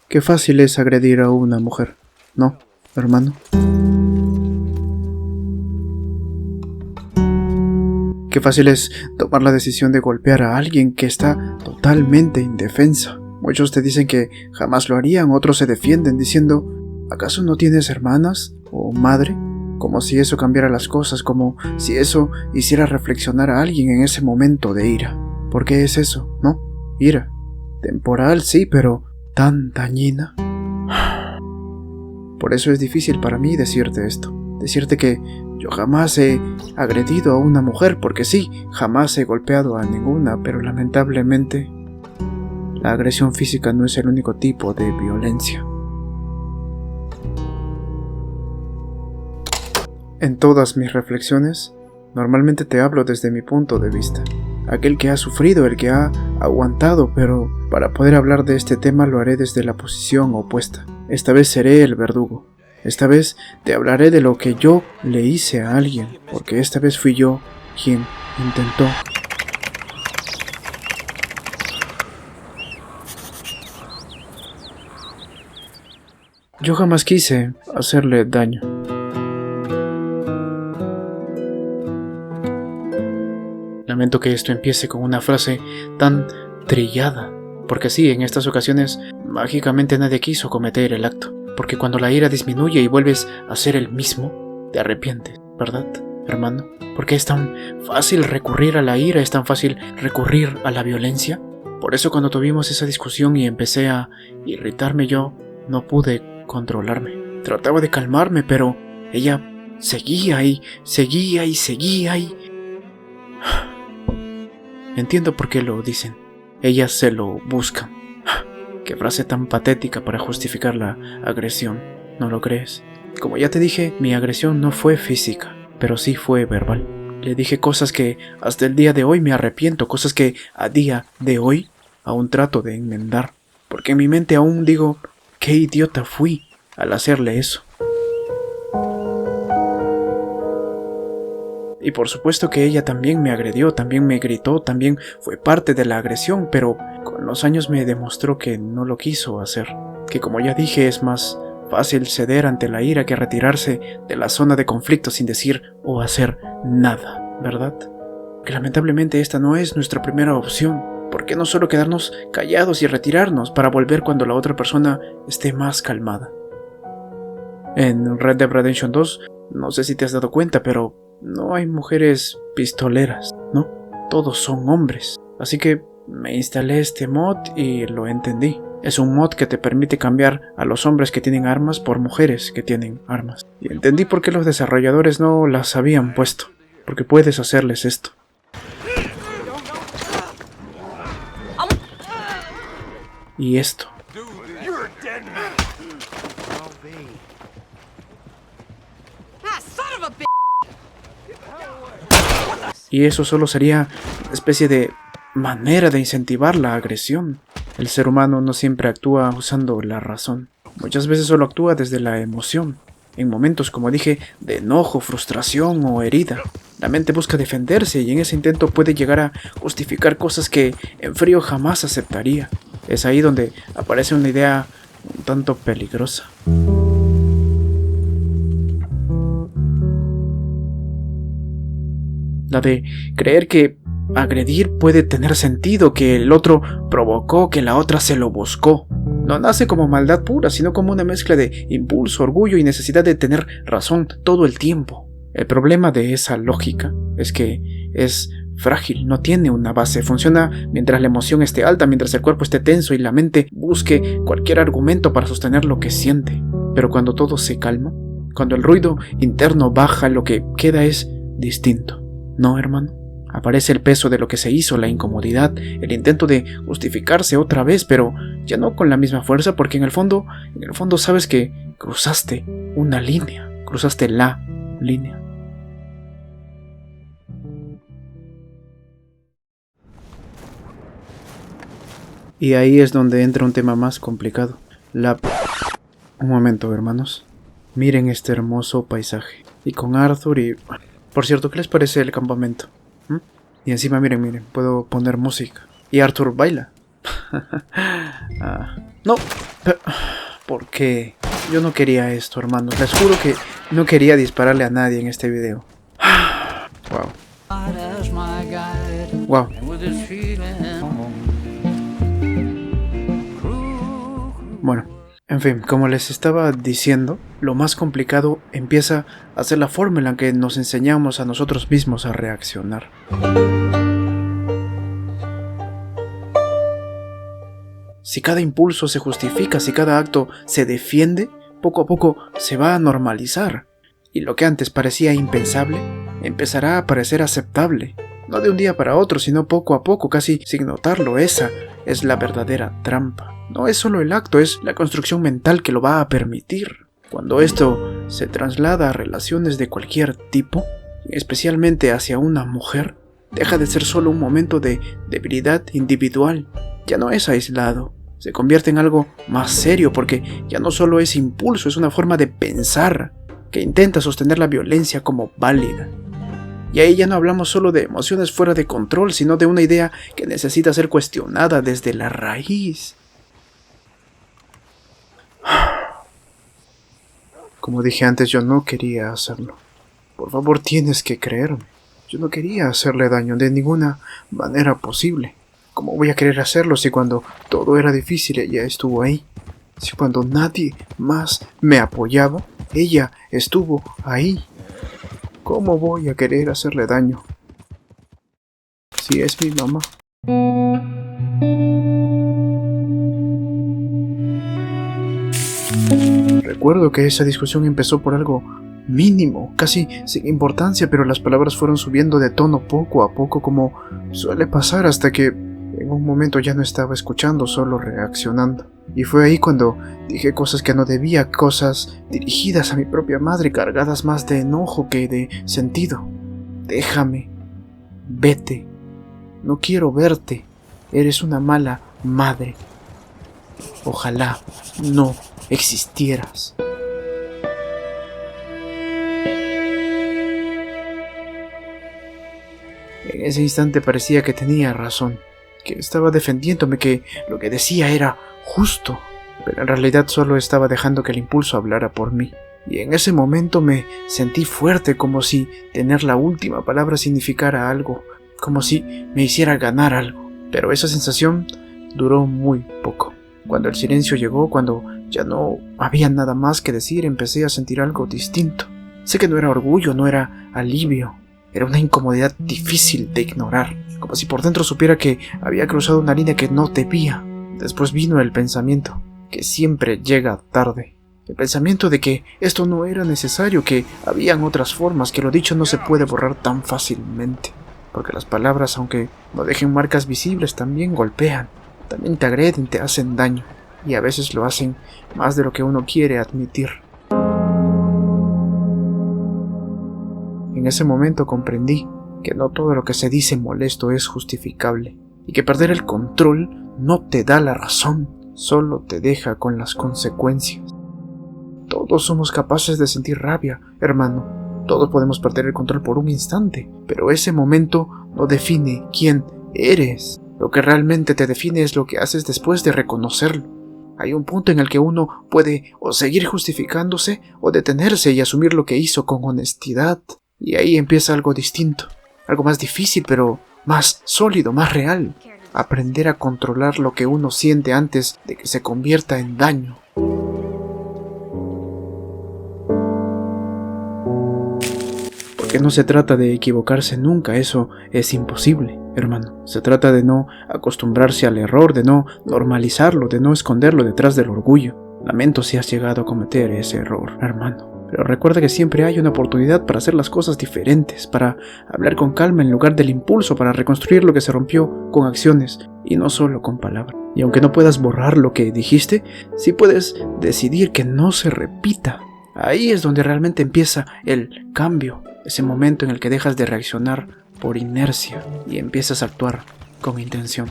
Qué fácil es agredir a una mujer, ¿no, hermano? Qué fácil es tomar la decisión de golpear a alguien que está totalmente indefensa. Muchos te dicen que jamás lo harían, otros se defienden diciendo, ¿acaso no tienes hermanas o madre? Como si eso cambiara las cosas, como si eso hiciera reflexionar a alguien en ese momento de ira. ¿Por qué es eso, no? Ira. Temporal, sí, pero tan dañina. Por eso es difícil para mí decirte esto. Decirte que yo jamás he agredido a una mujer, porque sí, jamás he golpeado a ninguna, pero lamentablemente la agresión física no es el único tipo de violencia. En todas mis reflexiones, normalmente te hablo desde mi punto de vista. Aquel que ha sufrido, el que ha aguantado, pero para poder hablar de este tema lo haré desde la posición opuesta. Esta vez seré el verdugo. Esta vez te hablaré de lo que yo le hice a alguien, porque esta vez fui yo quien intentó. Yo jamás quise hacerle daño. Lamento que esto empiece con una frase tan trillada, porque sí, en estas ocasiones mágicamente nadie quiso cometer el acto, porque cuando la ira disminuye y vuelves a ser el mismo, te arrepientes, ¿verdad, hermano? Porque es tan fácil recurrir a la ira, es tan fácil recurrir a la violencia. Por eso cuando tuvimos esa discusión y empecé a irritarme, yo no pude controlarme. Trataba de calmarme, pero ella seguía y seguía y seguía y... Entiendo por qué lo dicen. Ellas se lo buscan. Qué frase tan patética para justificar la agresión, ¿no lo crees? Como ya te dije, mi agresión no fue física, pero sí fue verbal. Le dije cosas que hasta el día de hoy me arrepiento, cosas que a día de hoy aún trato de enmendar, porque en mi mente aún digo, qué idiota fui al hacerle eso. Y por supuesto que ella también me agredió, también me gritó, también fue parte de la agresión, pero con los años me demostró que no lo quiso hacer. Que como ya dije, es más fácil ceder ante la ira que retirarse de la zona de conflicto sin decir o hacer nada, ¿verdad? Que lamentablemente esta no es nuestra primera opción. ¿Por qué no solo quedarnos callados y retirarnos para volver cuando la otra persona esté más calmada? En Red Dead Redemption 2, no sé si te has dado cuenta, pero no hay mujeres pistoleras, ¿no? Todos son hombres. Así que me instalé este mod y lo entendí. Es un mod que te permite cambiar a los hombres que tienen armas por mujeres que tienen armas. Y entendí por qué los desarrolladores no las habían puesto. Porque puedes hacerles esto. Y esto. Y eso solo sería una especie de manera de incentivar la agresión. El ser humano no siempre actúa usando la razón. Muchas veces solo actúa desde la emoción. En momentos, como dije, de enojo, frustración o herida. La mente busca defenderse y en ese intento puede llegar a justificar cosas que en frío jamás aceptaría. Es ahí donde aparece una idea un tanto peligrosa. La de creer que agredir puede tener sentido, que el otro provocó, que la otra se lo buscó. No nace como maldad pura, sino como una mezcla de impulso, orgullo y necesidad de tener razón todo el tiempo. El problema de esa lógica es que es frágil, no tiene una base, funciona mientras la emoción esté alta, mientras el cuerpo esté tenso y la mente busque cualquier argumento para sostener lo que siente. Pero cuando todo se calma, cuando el ruido interno baja, lo que queda es distinto. ¿No, hermano? Aparece el peso de lo que se hizo, la incomodidad, el intento de justificarse otra vez, pero ya no con la misma fuerza, porque en el fondo sabes que cruzaste una línea, cruzaste la línea. Y ahí es donde entra un tema más complicado. Un momento, hermanos. Miren este hermoso paisaje. Y con Arthur y... Por cierto, ¿qué les parece el campamento? Y encima, miren, puedo poner música. Y Arthur baila. No, ¿Por qué? Yo no quería esto, hermanos. Les juro que no quería dispararle a nadie en este video. Wow. Wow. Bueno, en fin, como les estaba diciendo, lo más complicado empieza a ser la forma en la que nos enseñamos a nosotros mismos a reaccionar. Si cada impulso se justifica, si cada acto se defiende, poco a poco se va a normalizar. Y lo que antes parecía impensable, empezará a parecer aceptable. No de un día para otro, sino poco a poco, casi sin notarlo. Esa es la verdadera trampa. No es solo el acto, es la construcción mental que lo va a permitir. Cuando esto se traslada a relaciones de cualquier tipo, especialmente hacia una mujer, deja de ser solo un momento de debilidad individual. Ya no es aislado. Se convierte en algo más serio porque ya no solo es impulso, es una forma de pensar que intenta sostener la violencia como válida. Y ahí ya no hablamos solo de emociones fuera de control, sino de una idea que necesita ser cuestionada desde la raíz. Como dije antes, yo no quería hacerlo. Por favor, tienes que creerme. Yo no quería hacerle daño de ninguna manera posible. ¿Cómo voy a querer hacerlo si cuando todo era difícil ella estuvo ahí? Si cuando nadie más me apoyaba, ella estuvo ahí. ¿Cómo voy a querer hacerle daño si es mi mamá? Recuerdo que esa discusión empezó por algo mínimo, casi sin importancia, pero las palabras fueron subiendo de tono poco a poco, como suele pasar, hasta que en un momento ya no estaba escuchando, solo reaccionando. Y fue ahí cuando dije cosas que no debía, cosas dirigidas a mi propia madre, cargadas más de enojo que de sentido. Déjame, vete, no quiero verte, eres una mala madre. Ojalá no existieras. En ese instante parecía que tenía razón, que estaba defendiéndome, que lo que decía era justo, pero en realidad solo estaba dejando que el impulso hablara por mí. Y en ese momento me sentí fuerte, como si tener la última palabra significara algo, como si me hiciera ganar algo. Pero esa sensación duró muy poco. Cuando el silencio llegó, cuando ya no había nada más que decir, empecé a sentir algo distinto. Sé que no era orgullo, no era alivio. Era una incomodidad difícil de ignorar, como si por dentro supiera que había cruzado una línea que no debía. Después vino el pensamiento, que siempre llega tarde. El pensamiento de que esto no era necesario, que habían otras formas, que lo dicho no se puede borrar tan fácilmente. Porque las palabras, aunque no dejen marcas visibles, también golpean, también te agreden, te hacen daño. Y a veces lo hacen más de lo que uno quiere admitir. En ese momento comprendí que no todo lo que se dice molesto es justificable, y que perder el control no te da la razón, solo te deja con las consecuencias. Todos somos capaces de sentir rabia, hermano. Todos podemos perder el control por un instante, pero ese momento no define quién eres. Lo que realmente te define es lo que haces después de reconocerlo. Hay un punto en el que uno puede o seguir justificándose o detenerse y asumir lo que hizo con honestidad. Y ahí empieza algo distinto, algo más difícil, pero más sólido, más real. Aprender a controlar lo que uno siente antes de que se convierta en daño. Porque no se trata de equivocarse nunca, eso es imposible, hermano. Se trata de no acostumbrarse al error, de no normalizarlo, de no esconderlo detrás del orgullo. Lamento si has llegado a cometer ese error, hermano. Pero recuerda que siempre hay una oportunidad para hacer las cosas diferentes, para hablar con calma en lugar del impulso, para reconstruir lo que se rompió con acciones y no solo con palabras. Y aunque no puedas borrar lo que dijiste, sí puedes decidir que no se repita. Ahí es donde realmente empieza el cambio, ese momento en el que dejas de reaccionar por inercia y empiezas a actuar con intención.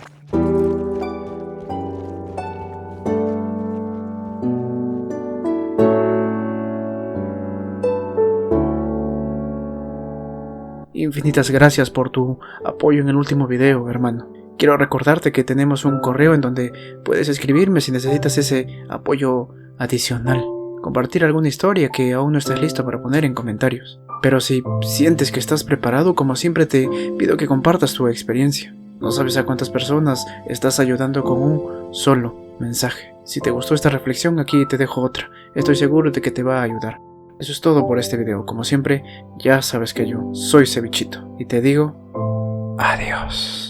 Infinitas gracias por tu apoyo en el último video, hermano. Quiero recordarte que tenemos un correo en donde puedes escribirme si necesitas ese apoyo adicional. Compartir alguna historia que aún no estés listo para poner en comentarios. Pero si sientes que estás preparado, como siempre te pido que compartas tu experiencia. No sabes a cuántas personas estás ayudando con un solo mensaje. Si te gustó esta reflexión, aquí te dejo otra. Estoy seguro de que te va a ayudar. Eso es todo por este video. Como siempre, ya sabes que yo soy Cevichito. Y te digo, adiós.